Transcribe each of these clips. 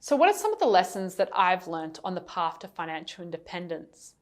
So what are some of the lessons that I've learnt on the path to financial independence?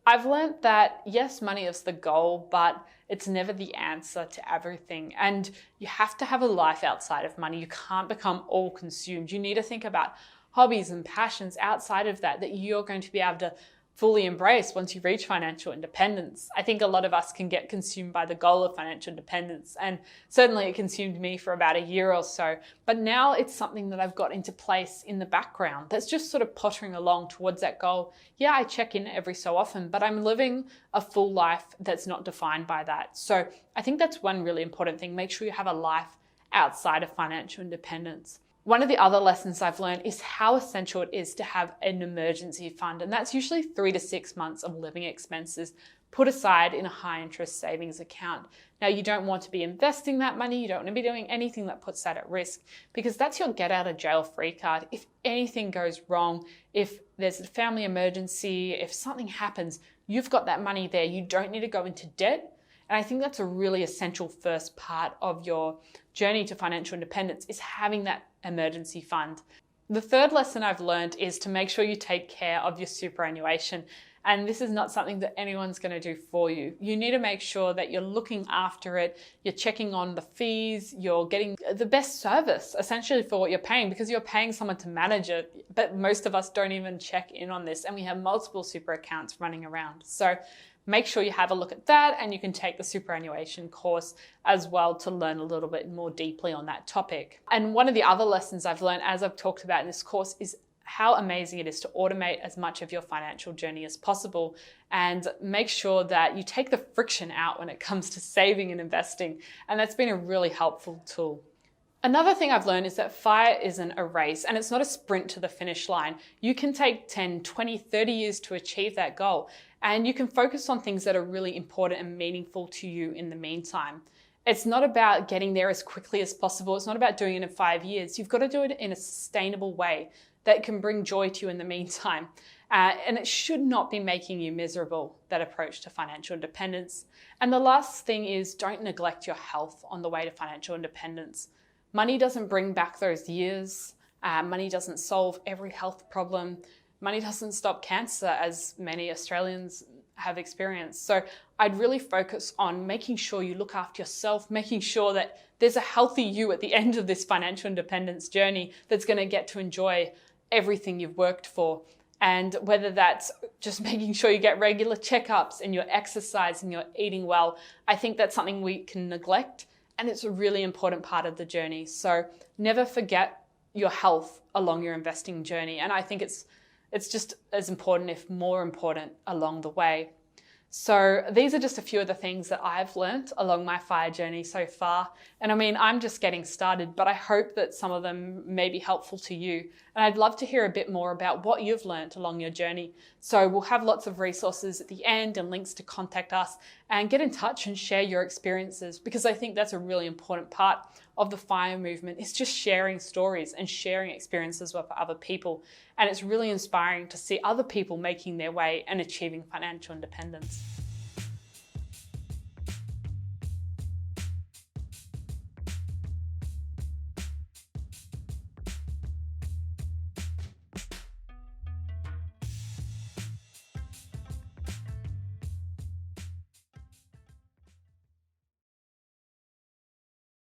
I've learnt that yes, money is the goal, but it's never the answer to everything. And you have to have a life outside of money. You can't become all consumed. You need to think about hobbies and passions outside of that you're going to be able to fully embrace once you reach financial independence. I think a lot of us can get consumed by the goal of financial independence, and certainly it consumed me for about a year or so. But now it's something that I've got into place in the background that's just sort of pottering along towards that goal. Yeah, I check in every so often, but I'm living a full life that's not defined by that. So I think that's one really important thing. Make sure you have a life outside of financial independence. One of the other lessons I've learned is how essential it is to have an emergency fund. And that's usually 3 to 6 months of living expenses put aside in a high interest savings account. Now, you don't want to be investing that money. You don't want to be doing anything that puts that at risk, because that's your get out of jail free card. If anything goes wrong, if there's a family emergency, if something happens, you've got that money there. You don't need to go into debt. And I think that's a really essential first part of your journey to financial independence, is having that emergency fund. The third lesson I've learned is to make sure you take care of your superannuation. And this is not something that anyone's going to do for you. You need to make sure that you're looking after it, you're checking on the fees, you're getting the best service essentially for what you're paying, because you're paying someone to manage it. But most of us don't even check in on this, and we have multiple super accounts running around. So make sure you have a look at that, and you can take the superannuation course as well to learn a little bit more deeply on that topic. And one of the other lessons I've learned, as I've talked about in this course, is how amazing it is to automate as much of your financial journey as possible, and make sure that you take the friction out when it comes to saving and investing. And that's been a really helpful tool. Another thing I've learned is that FIRE isn't a race, and it's not a sprint to the finish line. You can take 10, 20, 30 years to achieve that goal, and you can focus on things that are really important and meaningful to you in the meantime. It's not about getting there as quickly as possible. It's not about doing it in 5 years. You've got to do it in a sustainable way that can bring joy to you in the meantime. And it should not be making you miserable, that approach to financial independence. And the last thing is, don't neglect your health on the way to financial independence. Money doesn't bring back those years. Money doesn't solve every health problem. Money doesn't stop cancer, as many Australians have experienced. So I'd really focus on making sure you look after yourself, making sure that there's a healthy you at the end of this financial independence journey that's going to get to enjoy everything you've worked for. And whether that's just making sure you get regular checkups and you're exercising, you're eating well, I think that's something we can neglect. And it's a really important part of the journey. So never forget your health along your investing journey. And I think it's just as important, if more important, along the way. So these are just a few of the things that I've learnt along my FIRE journey so far. And I mean, I'm just getting started, but I hope that some of them may be helpful to you. And I'd love to hear a bit more about what you've learnt along your journey. So we'll have lots of resources at the end and links to contact us, and get in touch and share your experiences, because I think that's a really important part of the FIRE movement, is just sharing stories and sharing experiences with other people. And it's really inspiring to see other people making their way and achieving financial independence.